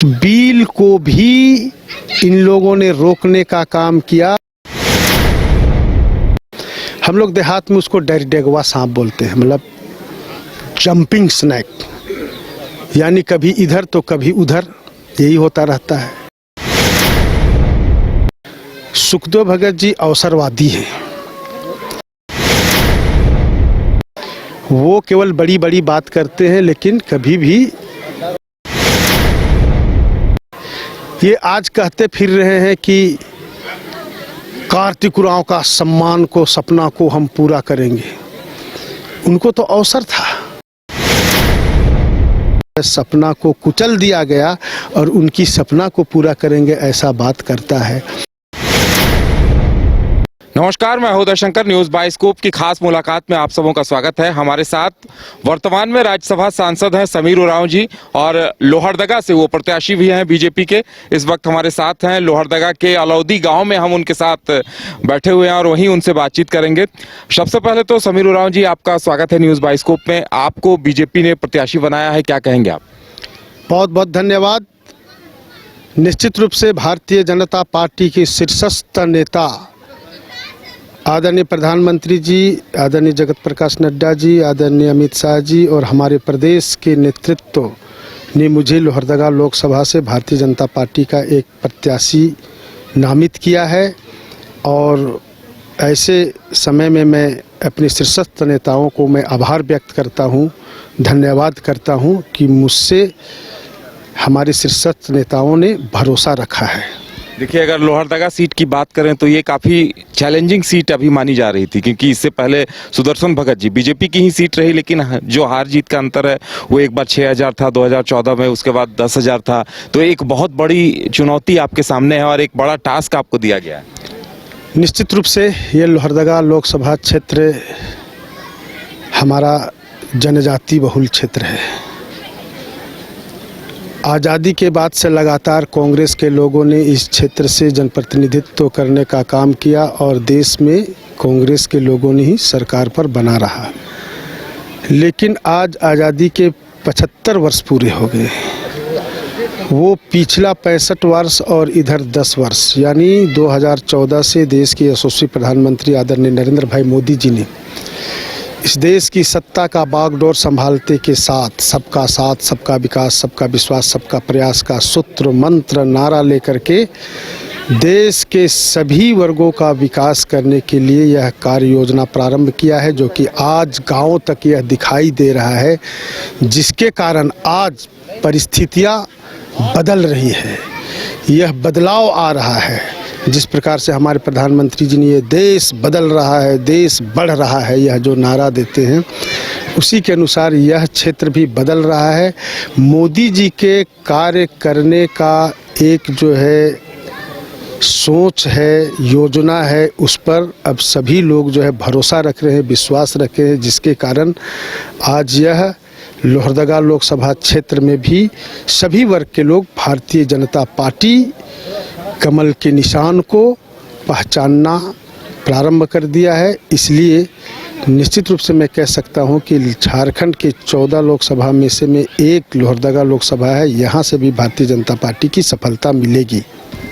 Bill को भी इन लोगों ने रोकने का काम किया। हम लोग देहात में उसको डेगवा सांप बोलते हैं, मतलब जंपिंग स्नैक, यानी कभी इधर तो कभी उधर, यही होता रहता है। सुखदेव भगत जी अवसरवादी हैं। वो केवल बड़ी बड़ी बात करते हैं, लेकिन कभी भी ये आज कहते फिर रहे हैं कि कार्तिक उरांव का सम्मान को, सपना को हम पूरा करेंगे। उनको तो अवसर था, सपना को कुचल दिया गया और उनकी सपना को पूरा करेंगे, ऐसा बात करता है। नमस्कार, मैं हूं शंकर। न्यूज बाइस्कोप की खास मुलाकात में आप सबों का स्वागत है। हमारे साथ वर्तमान में राज्यसभा सांसद हैं समीर उरांव जी, और लोहरदगा से वो प्रत्याशी भी हैं बीजेपी के। इस वक्त हमारे साथ हैं लोहरदगा के अलौदी गांव में, हम उनके साथ बैठे हुए हैं और वहीं उनसे बातचीत करेंगे। सबसे पहले तो समीर उरांव जी, आपका स्वागत है न्यूज बाइस्कोप में। आपको बीजेपी ने प्रत्याशी बनाया है, क्या कहेंगे आप? बहुत बहुत धन्यवाद। निश्चित रूप से भारतीय जनता पार्टी के शीर्षस्थ नेता आदरणीय प्रधानमंत्री जी, आदरणीय जगत प्रकाश नड्डा जी, आदरणीय अमित शाह जी और हमारे प्रदेश के नेतृत्व ने मुझे लोहरदगा लोकसभा से भारतीय जनता पार्टी का एक प्रत्याशी नामित किया है। और ऐसे समय में मैं अपने शीर्षस्थ नेताओं को मैं आभार व्यक्त करता हूं, धन्यवाद करता हूं कि मुझसे हमारे शीर्षस्थ नेताओं ने भरोसा रखा है। देखिए, अगर लोहरदगा सीट की बात करें तो ये काफ़ी चैलेंजिंग सीट अभी मानी जा रही थी, क्योंकि इससे पहले सुदर्शन भगत जी बीजेपी की ही सीट रही, लेकिन जो हार जीत का अंतर है वो एक बार 6000 था 2014 में, उसके बाद 10,000 था। तो एक बहुत बड़ी चुनौती आपके सामने है और एक बड़ा टास्क आपको दिया गया है। निश्चित रूप से ये लोहरदगा लोकसभा क्षेत्र हमारा जनजाति बहुल क्षेत्र है। आज़ादी के बाद से लगातार कांग्रेस के लोगों ने इस क्षेत्र से जनप्रतिनिधित्व करने का काम किया और देश में कांग्रेस के लोगों ने ही सरकार पर बना रहा। लेकिन आज आज़ादी के 75 वर्ष पूरे हो गए। वो पिछला 65 वर्ष और इधर 10 वर्ष, यानी 2014 से देश के यशस्वी प्रधानमंत्री आदरणीय नरेंद्र भाई मोदी जी ने इस देश की सत्ता का बागडोर संभालते के साथ सबका विकास, सबका विश्वास, सबका प्रयास का सूत्र मंत्र नारा लेकर के देश के सभी वर्गों का विकास करने के लिए यह कार्य योजना प्रारंभ किया है, जो कि आज गांव तक यह दिखाई दे रहा है, जिसके कारण आज परिस्थितियां बदल रही है। यह बदलाव आ रहा है। जिस प्रकार से हमारे प्रधानमंत्री जी ने ये देश बदल रहा है, देश बढ़ रहा है, यह जो नारा देते हैं, उसी के अनुसार यह क्षेत्र भी बदल रहा है। मोदी जी के कार्य करने का एक जो है सोच है, योजना है, उस पर अब सभी लोग जो है भरोसा रख रहे हैं, विश्वास रख रहे हैं, जिसके कारण आज यह लोहरदगा लोकसभा क्षेत्र में भी सभी वर्ग के लोग भारतीय जनता पार्टी कमल के निशान को पहचानना प्रारंभ कर दिया है। इसलिए निश्चित रूप से मैं कह सकता हूं कि झारखंड के 14 लोकसभा में से में एक लोहरदगा लोकसभा है, यहां से भी भारतीय जनता पार्टी की सफलता मिलेगी।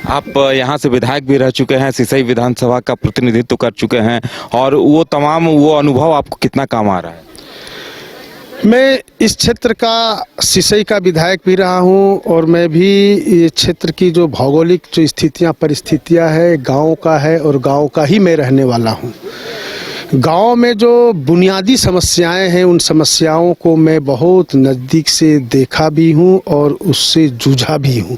आप यहाँ से विधायक भी रह चुके हैं, सिसई विधानसभा का प्रतिनिधित्व कर चुके हैं, और वो अनुभव आपको कितना काम आ रहा है? मैं इस क्षेत्र का सिसई का विधायक भी रहा हूं और मैं भी ये क्षेत्र की जो भौगोलिक जो स्थितियां परिस्थितियां है, गांव का है और गांव का ही मैं रहने वाला हूं। गांव में जो बुनियादी समस्याएं हैं, उन समस्याओं को मैं बहुत नज़दीक से देखा भी हूं और उससे जूझा भी हूं।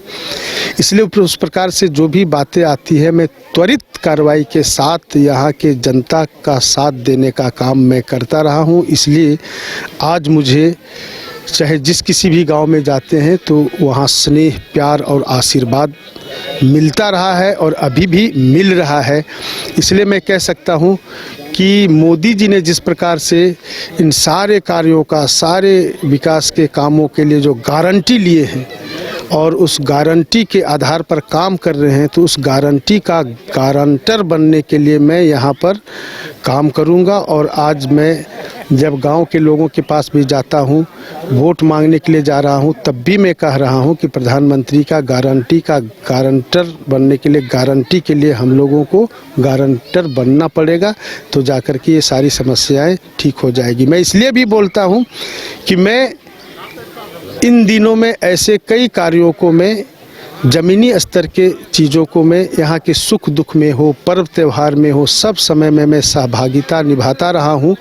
इसलिए उस प्रकार से जो भी बातें आती है, मैं त्वरित कार्रवाई के साथ यहाँ के जनता का साथ देने का काम मैं करता रहा हूँ। इसलिए आज मुझे चाहे जिस किसी भी गांव में जाते हैं तो वहाँ स्नेह, प्यार और आशीर्वाद मिलता रहा है और अभी भी मिल रहा है। इसलिए मैं कह सकता हूँ कि मोदी जी ने जिस प्रकार से इन सारे कार्यों का, सारे विकास के कामों के लिए जो गारंटी लिए हैं, और उस गारंटी के आधार पर काम कर रहे हैं, तो उस गारंटी का गारंटर बनने के लिए मैं यहाँ पर काम करूँगा। और आज मैं जब गांव के लोगों के पास भी जाता हूं, वोट मांगने के लिए जा रहा हूं, तब भी मैं कह रहा हूं कि प्रधानमंत्री का गारंटर बनने के लिए, गारंटी के लिए हम लोगों को गारंटर बनना पड़ेगा, तो जाकर के ये सारी समस्याएं ठीक हो जाएगी। मैं इसलिए भी बोलता हूं कि मैं इन दिनों में ऐसे कई कार्यों को मैं ज़मीनी स्तर के चीज़ों को मैं यहाँ के सुख दुख में हो, पर्व त्यौहार में हो, सब समय में मैं सहभागिता निभाता रहा हूँ।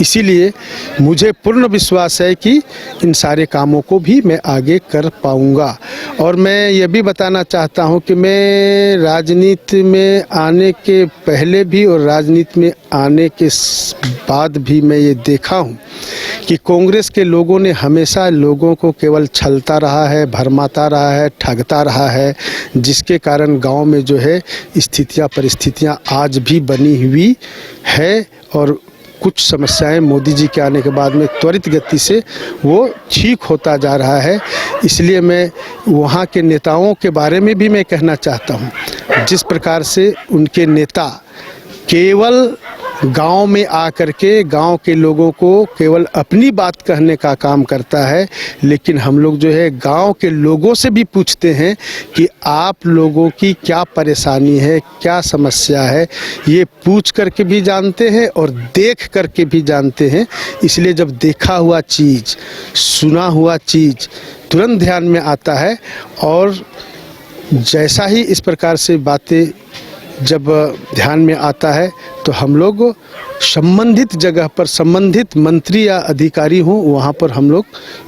इसीलिए मुझे पूर्ण विश्वास है कि इन सारे कामों को भी मैं आगे कर पाऊँगा। और मैं ये भी बताना चाहता हूँ कि मैं राजनीति में आने के पहले भी और राजनीति में आने के बाद भी मैं ये देखा हूँ कि कांग्रेस के लोगों ने हमेशा लोगों को केवल छलता रहा है, भरमाता रहा है, ठगता रहा है, जिसके कारण गांव में जो है परिस्थितियां आज भी बनी हुई है। और कुछ समस्याएं मोदी जी के आने के बाद में त्वरित गति से वो ठीक होता जा रहा है। इसलिए मैं वहाँ के नेताओं के बारे में भी मैं कहना चाहता हूँ, जिस प्रकार से उनके नेता केवल गांव में आकर के गांव के लोगों को केवल अपनी बात कहने का काम करता है, लेकिन हम लोग जो है गांव के लोगों से भी पूछते हैं कि आप लोगों की क्या परेशानी है, क्या समस्या है, ये पूछ करके भी जानते हैं और देख करके भी जानते हैं। इसलिए जब देखा हुआ चीज़, सुना हुआ चीज़ तुरंत ध्यान में आता है। और जैसा ही इस प्रकार से बातें जब ध्यान में आता है तो हम लोग संबंधित जगह पर, संबंधित मंत्री या अधिकारी हों, वहाँ पर हम लोग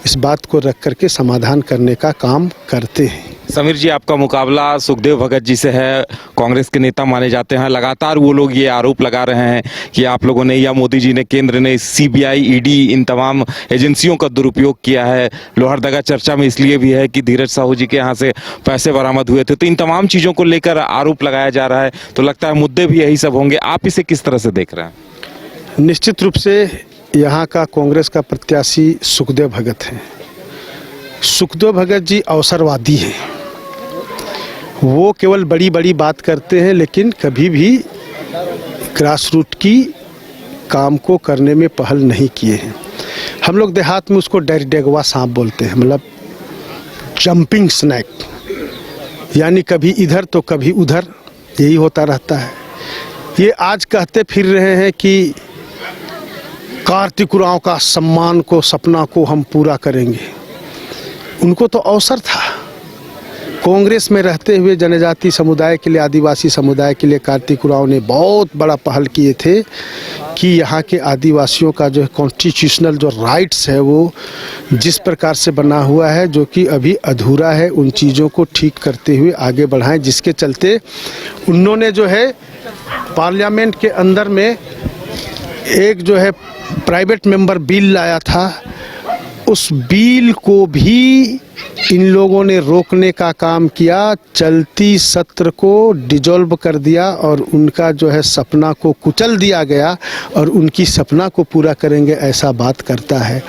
इस बात को रख करके समाधान करने का काम करते हैं। समीर जी, आपका मुकाबला सुखदेव भगत जी से है, कांग्रेस के नेता माने जाते हैं। लगातार वो लोग ये आरोप लगा रहे हैं कि आप लोगों ने या मोदी जी ने, केंद्र ने, सीबीआई, ईडी, इन तमाम एजेंसियों का दुरुपयोग किया है। लोहरदगा चर्चा में इसलिए भी है कि धीरज साहू जी के यहाँ से पैसे बरामद हुए थे। तो इन तमाम चीज़ों को लेकर आरोप लगाया जा रहा है, तो लगता है मुद्दे भी यही सब होंगे। आप इसे किस तरह से देख रहे हैं? निश्चित रूप से यहाँ का कांग्रेस का प्रत्याशी सुखदेव भगत हैं। सुखदेव भगत जी अवसरवादी हैं। वो केवल बड़ी बड़ी बात करते हैं, लेकिन कभी भी ग्रास रूट की काम को करने में पहल नहीं किए हैं। हम लोग देहात में उसको डेगवा सांप बोलते हैं, मतलब जंपिंग स्नैक, यानी कभी इधर तो कभी उधर, यही होता रहता है। ये आज कहते फिर रहे हैं कि कार्तिक उरांव का सम्मान को, सपना को हम पूरा करेंगे। उनको तो अवसर था कांग्रेस में रहते हुए जनजाति समुदाय के लिए, आदिवासी समुदाय के लिए कार्तिक उरांव ने बहुत बड़ा पहल किए थे कि यहाँ के आदिवासियों का जो कॉन्स्टिट्यूशनल जो राइट्स है वो जिस प्रकार से बना हुआ है, जो कि अभी अधूरा है, उन चीज़ों को ठीक करते हुए आगे बढ़ाएं। जिसके चलते उन्होंने जो है पार्लियामेंट के अंदर में एक जो है प्राइवेट मेंबर बिल लाया था, उस बिल को भी इन लोगों ने रोकने का काम किया, चलती सत्र को डिसॉल्व कर दिया और उनका जो है सपना को कुचल दिया गया और उनकी सपना को पूरा करेंगे ऐसा बात करता है।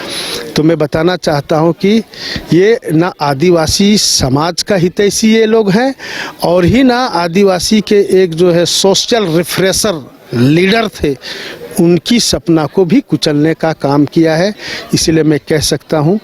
तो मैं बताना चाहता हूं कि ये ना आदिवासी समाज का हितैषी ये लोग हैं और ही ना आदिवासी के एक जो है सोशल रिफ्रेशर लीडर थे, उनकी सपना को भी कुचलने का काम किया है। इसलिए मैं कह सकता हूं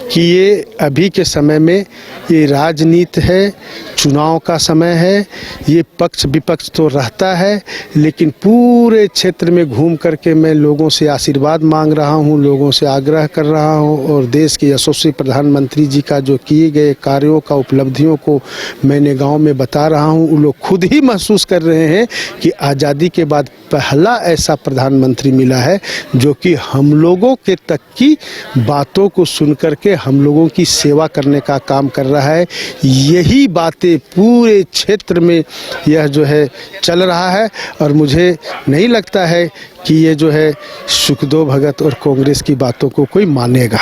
कि ये अभी के समय में ये राजनीति है, चुनाव का समय है, ये पक्ष विपक्ष तो रहता है, लेकिन पूरे क्षेत्र में घूम करके मैं लोगों से आशीर्वाद मांग रहा हूँ, लोगों से आग्रह कर रहा हूँ और देश के यशस्वी प्रधानमंत्री जी का जो किए गए कार्यों का, उपलब्धियों को मैंने गांव में बता रहा हूँ। वो लोग खुद ही महसूस कर रहे हैं कि आज़ादी के बाद पहला ऐसा प्रधानमंत्री मिला है जो कि हम लोगों के तक की बातों को सुन करके हम लोगों की सेवा करने का काम कर रहा है। यही बातें पूरे क्षेत्र में यह जो है चल रहा है और मुझे नहीं लगता है कि ये जो है सुखदेव भगत और कांग्रेस की बातों को कोई मानेगा।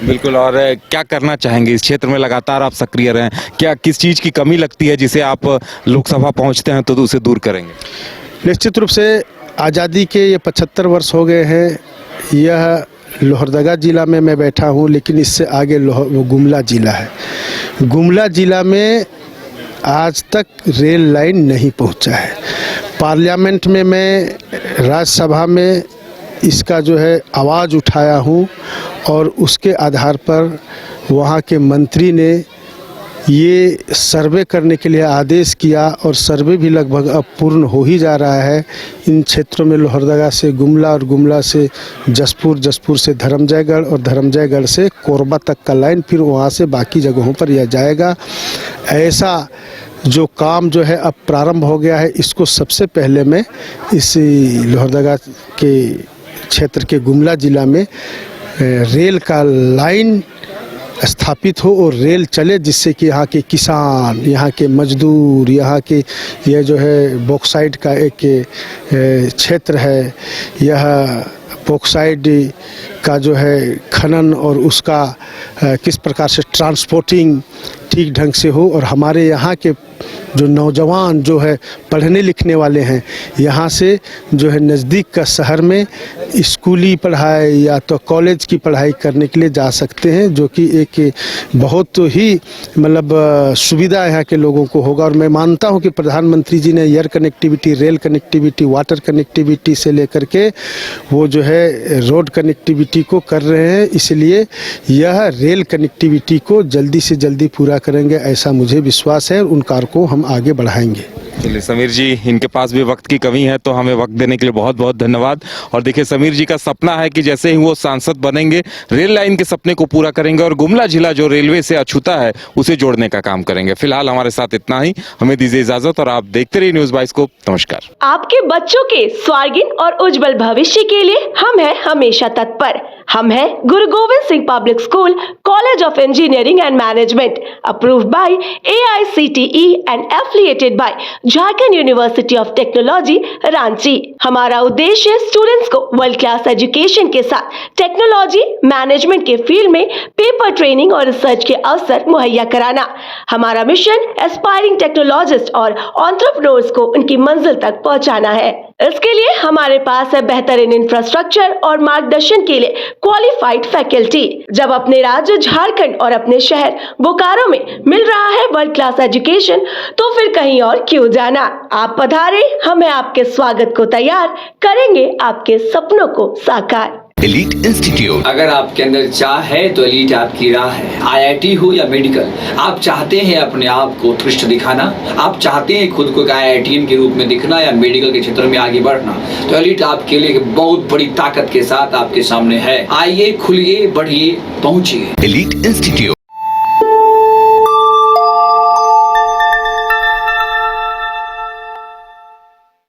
बिल्कुल। और क्या करना चाहेंगे इस क्षेत्र में? लगातार आप सक्रिय रहें, क्या किस चीज़ की कमी लगती है जिसे आप लोकसभा पहुंचते हैं तो उसे दूर करेंगे? निश्चित रूप से आज़ादी के ये 75 वर्ष हो गए हैं। यह लोहरदगा ज़िला में मैं बैठा हूँ, लेकिन इससे आगे गुमला ज़िला है। गुमला ज़िला में आज तक रेल लाइन नहीं पहुँचा है। पार्लियामेंट में मैं राज्यसभा में इसका जो है आवाज़ उठाया हूँ और उसके आधार पर वहाँ के मंत्री ने ये सर्वे करने के लिए आदेश किया और सर्वे भी लगभग अब पूर्ण हो ही जा रहा है। इन क्षेत्रों में लोहरदगा से गुमला और गुमला से जसपुर, जसपुर से धर्मजयगढ़ और धर्मजयगढ़ से कोरबा तक का लाइन, फिर वहाँ से बाकी जगहों पर यह जाएगा। ऐसा जो काम जो है अब प्रारंभ हो गया है, इसको सबसे पहले मैं इस लोहरदगा के क्षेत्र के गुमला ज़िला में रेल का लाइन स्थापित हो और रेल चले, जिससे कि यहाँ के किसान, यहाँ के मजदूर, यहाँ के यह जो है बॉक्साइट का एक क्षेत्र है, यह बॉक्साइट का जो है खनन और उसका किस प्रकार से ट्रांसपोर्टिंग ठीक ढंग से हो, और हमारे यहाँ के जो नौजवान जो है पढ़ने लिखने वाले हैं, यहाँ से जो है नज़दीक का शहर में स्कूली पढ़ाई या तो कॉलेज की पढ़ाई करने के लिए जा सकते हैं, जो कि एक बहुत ही मतलब सुविधा यहाँ के लोगों को होगा। और मैं मानता हूँ कि प्रधानमंत्री जी ने air connectivity, rail connectivity, water connectivity से लेकर के वो जो है रोड कनेक्टिविटी को कर रहे हैं, इसलिए यह रेल कनेक्टिविटी को जल्दी से जल्दी पूरा करेंगे, ऐसा मुझे विश्वास है। उन कार्यों को हम आगे बढ़ाएंगे। चलिए समीर जी, इनके पास भी वक्त की कमी है, तो हमें वक्त देने के लिए बहुत बहुत धन्यवाद। और देखिए, समीर जी का सपना है कि जैसे ही वो सांसद बनेंगे, रेल लाइन के सपने को पूरा करेंगे और गुमला जिला जो रेलवे से अछूता है उसे जोड़ने का काम करेंगे। फिलहाल हमारे साथ इतना ही, हमें दीजिए इजाजत और आप देखते रहिए न्यूज़ बाइस्कोप। नमस्कार। आपके बच्चों के स्वार्गिन और उज्जवल भविष्य के लिए हम हैं हमेशा तत्पर। हम हैं Guru Gobind Singh public school, college of engineering and management, approved by AICTE and affiliated by Jharkhand university of technology Ranchi. हमारा उद्देश्य स्टूडेंट्स को वर्ल्ड क्लास एजुकेशन के साथ टेक्नोलॉजी मैनेजमेंट के फील्ड में पेपर ट्रेनिंग और रिसर्च के अवसर मुहैया कराना। हमारा मिशन एस्पायरिंग टेक्नोलॉजिस्ट और एंटरप्रेन्योर्स को उनकी मंजिल तक पहुंचाना है। इसके लिए हमारे पास है बेहतरीन इंफ्रास्ट्रक्चर और मार्गदर्शन के लिए क्वालिफाइड फैकल्टी। जब अपने राज्य झारखंड और अपने शहर बोकारो में मिल रहा है वर्ल्ड क्लास एजुकेशन, तो फिर कहीं और क्यों जाना। आप पधारे, हमें आपके स्वागत को तैयार करेंगे, आपके सपनों को साकार। Elite institute. अगर आपके अंदर चाह है तो एलीट आपकी राह है। IIT हो या मेडिकल, आप चाहते हैं अपने आप को उत्कृष्ट दिखाना, आप चाहते हैं खुद को एक IITian के रूप में दिखना या मेडिकल के क्षेत्र में आगे बढ़ना, तो एलीट आपके लिए एक बहुत बड़ी ताकत के साथ आपके सामने है। आइए, खुलिए, बढ़िए, पहुंचिए। Elite institute.